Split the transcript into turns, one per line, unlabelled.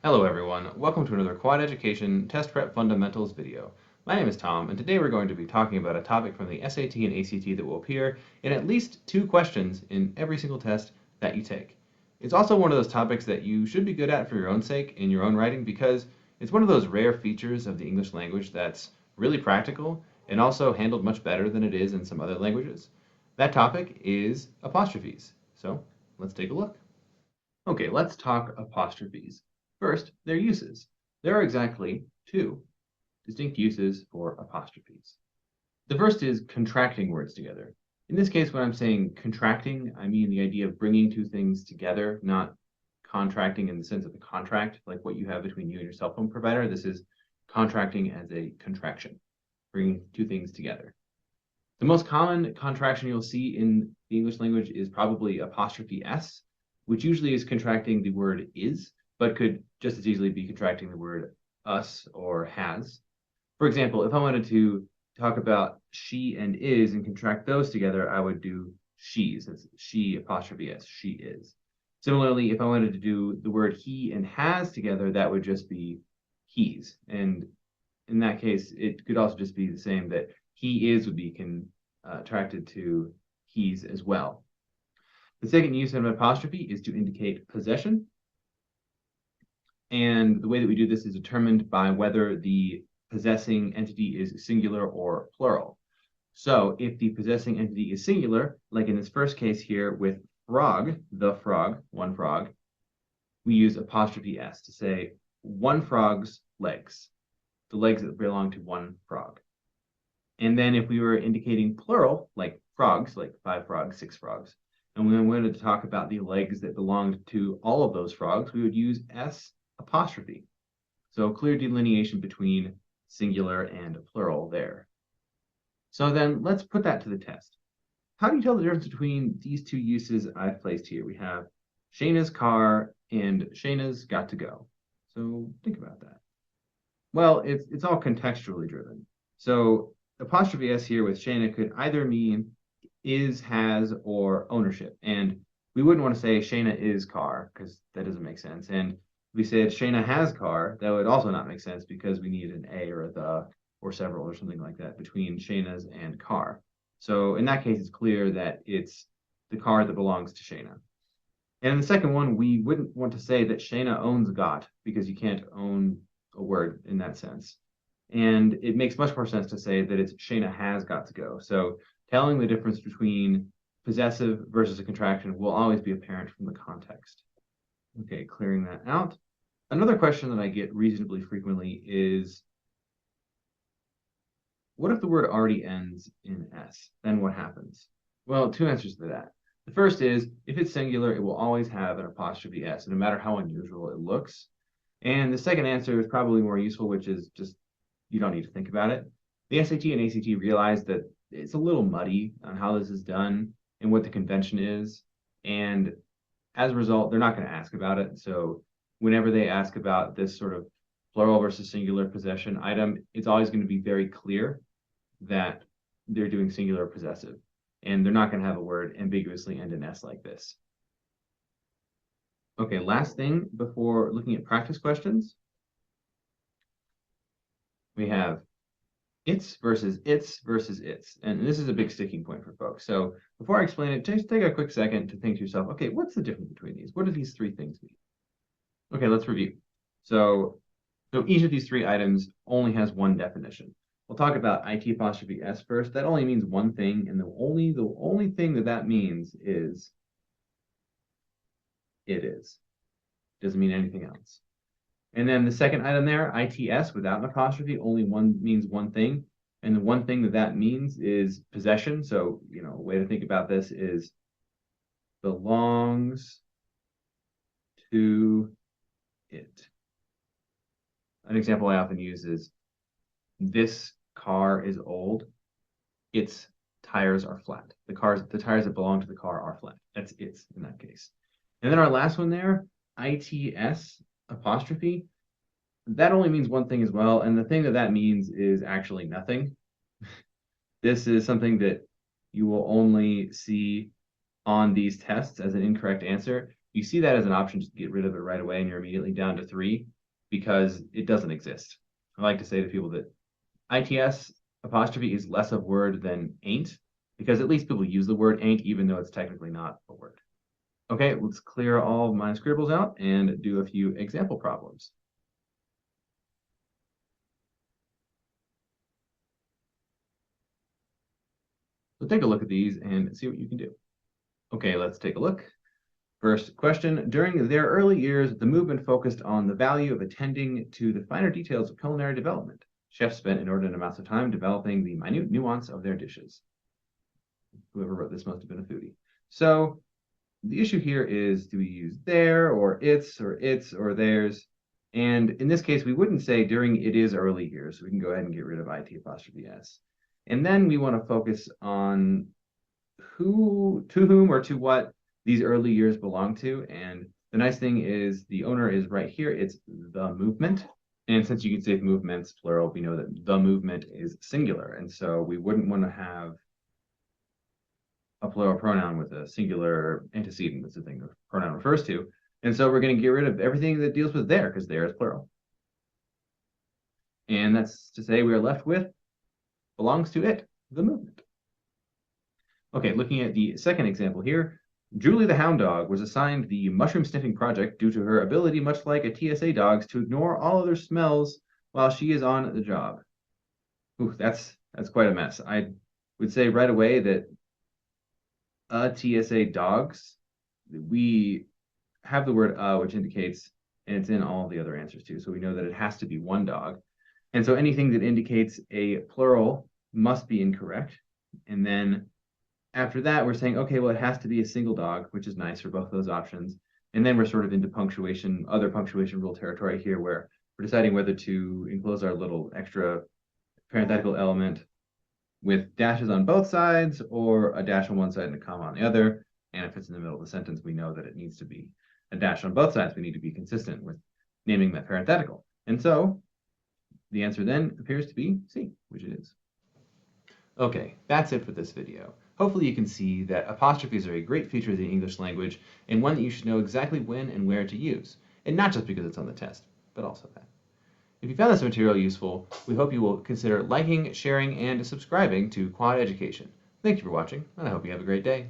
Hello everyone, welcome to another Quad Education Test Prep Fundamentals video. My name is Tom, and today we're going to be talking about a topic from the SAT and ACT that will appear in at least 2 questions in every single test that you take. It's also one of those topics that you should be good at for your own sake in your own writing because it's one of those rare features of the English language that's really practical and also handled much better than it is in some other languages. That topic is apostrophes. So let's take a look. Okay, let's talk apostrophes. First, their uses. There are exactly 2 distinct uses for apostrophes. The first is contracting words together. In this case, when I'm saying contracting, I mean the idea of bringing 2 things together, not contracting in the sense of a contract, like what you have between you and your cell phone provider. This is contracting as a contraction, bringing 2 things together. The most common contraction you'll see in the English language is probably apostrophe S, which usually is contracting the word is, but could just as easily be contracting the word us or has. For example, if I wanted to talk about she and is and contract those together, I would do she's. That's she apostrophe S, she is. Similarly, if I wanted to do the word he and has together, that would just be he's. And in that case, it could also just be the same that he is would be contracted to he's as well. The second use of an apostrophe is to indicate possession. And the way that we do this is determined by whether the possessing entity is singular or plural. So if the possessing entity is singular, like in this first case here with frog, the frog, one frog, we use apostrophe S to say one frog's legs, the legs that belong to one frog. And then if we were indicating plural, like frogs, like 5 frogs, 6 frogs, and we wanted to talk about the legs that belonged to all of those frogs, we would use S apostrophe. So clear delineation between singular and plural there. So then let's put that to the test. How do you tell the difference between these 2 uses I've placed here? We have Shayna's car and Shayna's got to go. So think about that. Well, it's all contextually driven. So apostrophe S here with Shayna could either mean is, has, or ownership. And we wouldn't want to say Shayna is car because that doesn't make sense. And if we said Shayna has car, that would also not make sense because we need an a or a the or several or something like that between Shayna's and car. So in that case, it's clear that it's the car that belongs to Shayna. And in the second one, we wouldn't want to say that Shayna owns got because you can't own a word in that sense. And it makes much more sense to say that it's Shayna has got to go. So telling the difference between possessive versus a contraction will always be apparent from the context. Okay, clearing that out. Another question that I get reasonably frequently is, what if the word already ends in S? Then what happens? Well, 2 answers to that. The first is, if it's singular, it will always have an apostrophe S, no matter how unusual it looks. And the second answer is probably more useful, which is just you don't need to think about it. The SAT and ACT realize that it's a little muddy on how this is done and what the convention is. And as a result, they're not going to ask about it. So whenever they ask about this sort of plural versus singular possession item, it's always going to be very clear that they're doing singular possessive. And they're not going to have a word ambiguously end in S like this. Okay, last thing before looking at practice questions, we have it's versus its versus its. And this is a big sticking point for folks. So before I explain it, just take a quick second to think to yourself, okay, what's the difference between these? What do these 3 things mean? Okay, let's review. So each of these 3 items only has one definition. We'll talk about IT apostrophe S first. That only means one thing, and the only thing that means is it is. Doesn't mean anything else. And then the second item there, ITS without an apostrophe, only means one thing. And the one thing that means is possession. So, a way to think about this is belongs to it. An example I often use is this car is old. Its tires are flat. The tires that belong to the car are flat. That's its in that case. And then our last one there, ITS apostrophe, that only means one thing as well. And the thing that means is actually nothing. This is something that you will only see on these tests as an incorrect answer. You see that as an option, just get rid of it right away, and you're immediately down to 3. because it doesn't exist. I like to say to people that ITS apostrophe is less of word than ain't, because at least people use the word ain't even though it's technically not a word. Okay, let's clear all of my scribbles out and do a few example problems. So take a look at these and see what you can do. Okay, let's take a look. First question, during their early years, the movement focused on the value of attending to the finer details of culinary development. Chefs spent inordinate amounts of time developing the minute nuance of their dishes. Whoever wrote this must have been a foodie. So the issue here is, do we use their or its or theirs? And in this case, we wouldn't say during it is early years. So we can go ahead and get rid of IT apostrophe S. And then we want to focus on who, to whom or to what these early years belong to. And the nice thing is the owner is right here. It's the movement. And since you can say movements, plural, we know that the movement is singular. And so we wouldn't want to have a plural pronoun with a singular antecedent. That's the thing the pronoun refers to. And so we're going to get rid of everything that deals with there, because there is plural. And that's to say we are left with belongs to it, the movement. Okay, looking at the second example here, Julie the hound dog was assigned the mushroom sniffing project due to her ability, much like a TSA dog's, to ignore all other smells while she is on the job. Ooh, that's quite a mess. I would say right away that TSA dogs, we have the word which indicates, and it's in all the other answers too, so we know that it has to be one dog. And so anything that indicates a plural must be incorrect. And then after that, we're saying, okay, well, it has to be a single dog, which is nice for both those options. And then we're sort of into punctuation, other punctuation rule territory here, where we're deciding whether to enclose our little extra parenthetical element with dashes on both sides or a dash on one side and a comma on the other. And if it's in the middle of the sentence, we know that it needs to be a dash on both sides. We need to be consistent with naming that parenthetical. And so the answer then appears to be C, which it is. Okay, that's it for this video. Hopefully you can see that apostrophes are a great feature of the English language and one that you should know exactly when and where to use. And not just because it's on the test, but also that. If you found this material useful, we hope you will consider liking, sharing, and subscribing to Quad Education. Thank you for watching, and I hope you have a great day.